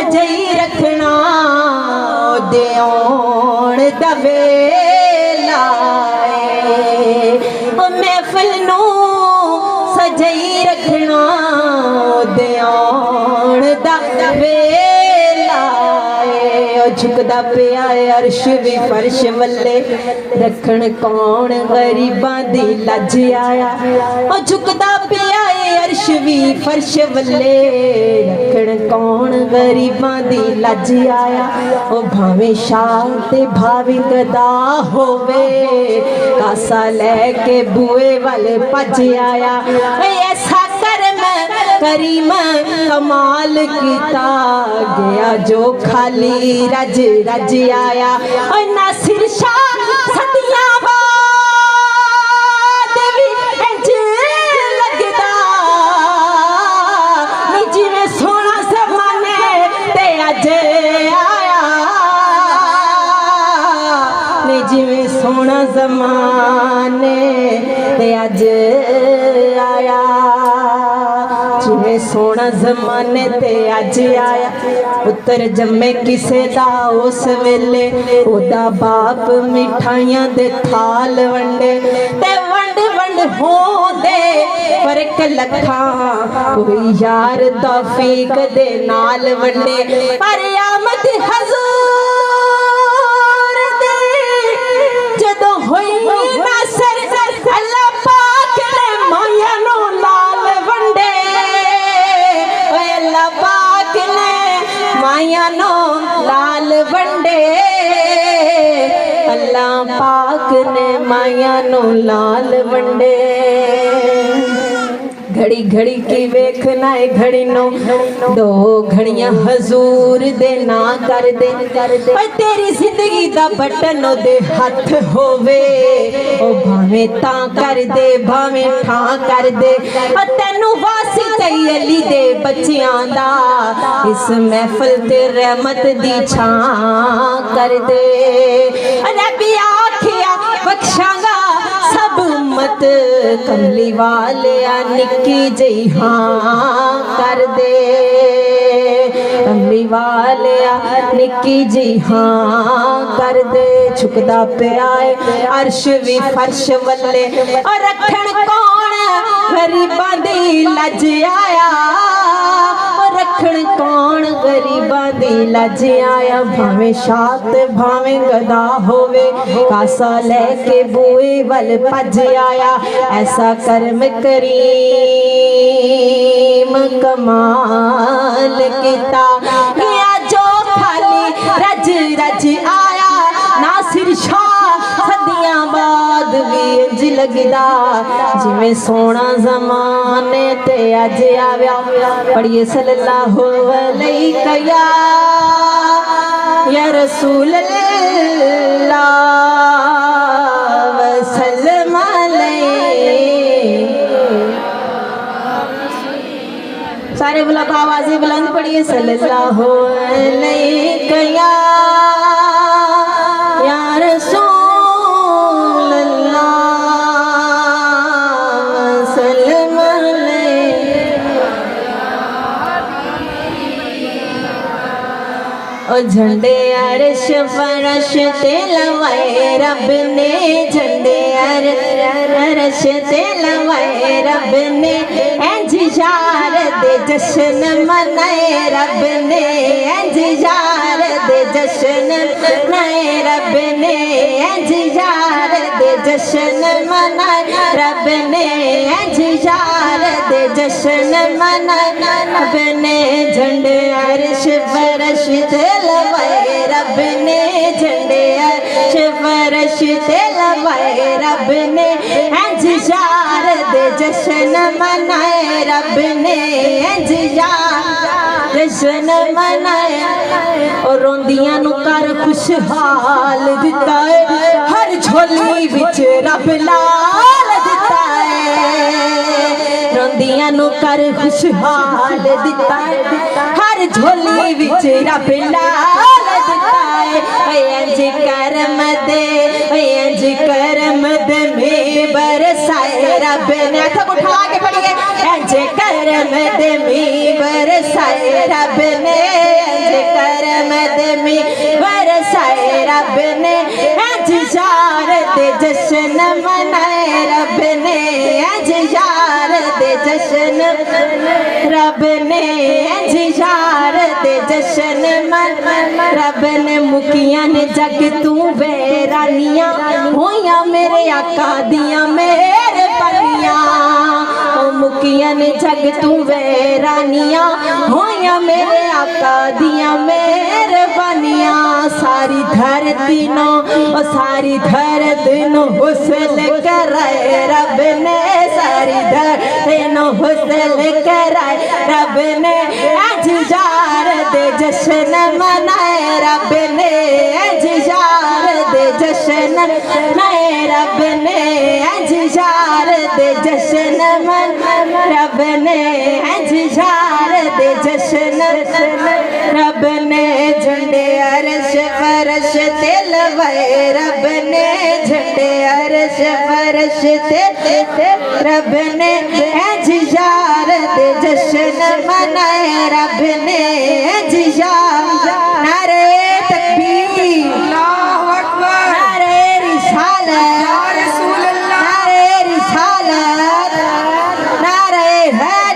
सजई रखना देओण दवे लाए महफिल नू सजई रखना देओण दवे लाए झुकदा पिया अर्श भी फर्श वल्ले रखण कौन गरीबां दी लज आया झुकदा पिया अर्श भी फर्श वल्ले रखण कौन गरीबां दी लज आया ओ भावे शाह ते भावे गदा होवे कासा लेके बुए वाल भज आया ऐसा करीम कमाल कीता गया जो खाली रज रज आया और नासिर शाह सदियां बाद भी इंज लगदा जिवें सोना ज़माने ते अज आया जिवें सोना ज़माने ते अज आया जिवें सोना ज़माने ते अज आया पुत्र जम्मे किसे दा उस वेले ओदा बाप मिठाइयां दे थाल वंडे ते वंड वंड होंदे फर्क लखां कोई यार तौफीक दे नाल वंडे पर आमद हजूर दी जदों होई नासर अल्लाह पाक ने माया नू लाल वंडे अल्लाह पाक ने माया नो लाल वंडे अल्लाह पाक ने माया नो लाल वंडे घड़ी घड़ी की वेखना है घड़ी नो दो घड़ियां हजूर दे ना कर दे तेरी जिंदगी दा बटन दे हथ होवे ओ भावे तां कर दे भावे ठां कर दे तैनू वासी चाहिए अली दे बच्चियां दा इस महफिल ते रहमत दी छां कर दे रब्बी आखिया बख्शांगा सब उम्मत कमली वालिया निक्की जई हाँ कर दे कमली वालिया निक्की जई हाँ कर दे झुकदा पिया अर्श भी फर्श वल्ले और रखण कौन गरीबां दी लज आया रखण कौन गरीबां दी लज आया भावे शात भावे गदा होवे कासा लेके बुए वल भज आया ऐसा कर्म करीम कमाल कीता गया जो खाली रज रज आया नासिर शाह सदियां बाद भी इंज लगदा जिवें सोना ज़माने ते अज आव्या पढ़िए सल्लल्लाहु अलैहि या रसूल अल्लाह वसल्लम अलैहि सारे बुला आवाज़ें बुलंद पढ़िए सल्लल्लाहु अलैहि या रसूल झंडे अर्श फरश ते लवाए रब ने झंडे अर्श ते लवाए रब ने इंज यार दे जश्न मनाए रब ने इंज यार दे जश्न मनाए रब ने इंज यार दे जश्न मनाए रब ने इंज यार दे जश्न मनाए रब ने झंडे अर्श फरश ते लवाए रब ने झंडे अर्श फरश ते लवाए रब ने इंज यार दे जश्न मनाए रब ने इंज यार जश्न मनाए और रोंदियां नू कर खुशहाल दिता है हर झोली विच रब लाल दिता है रोंदियां नू कर खुशहाल दिता है हर झोली विच रब लाल दिता है इंज करम दे में बरसाए रब ने हाथ उठा के पढ़िए इंज करम दे में बरसाए रब ने इंज गरमी बरसाए रब ने अज यार दे जश्न मनाए रब ने अज यार दे जश्न रब ने अज यार दे जश्न मन रब ने मुकियां ने जग तू वैरानियां होया मेरे आका दियां मेरे पनियां मुकियां ने जग तू वैरानियां होया मेरे आका दियां मेरे बनियां सारी धरती नो हुस्न कराए रब ने सारी धरती नो हुस्न कराए रब ने अज यार दे जश्न मनाए रब ने अज यार दे जश्न मनाए रब ने अज यार दे जश्न मन रब ने अज यार दे जश्न रब ने झंडे अरश फरश ते लवाए रब ने झंडे अरश फरश ते रब ने अज यार दे जश्न मनाए रब ने अज यार नारे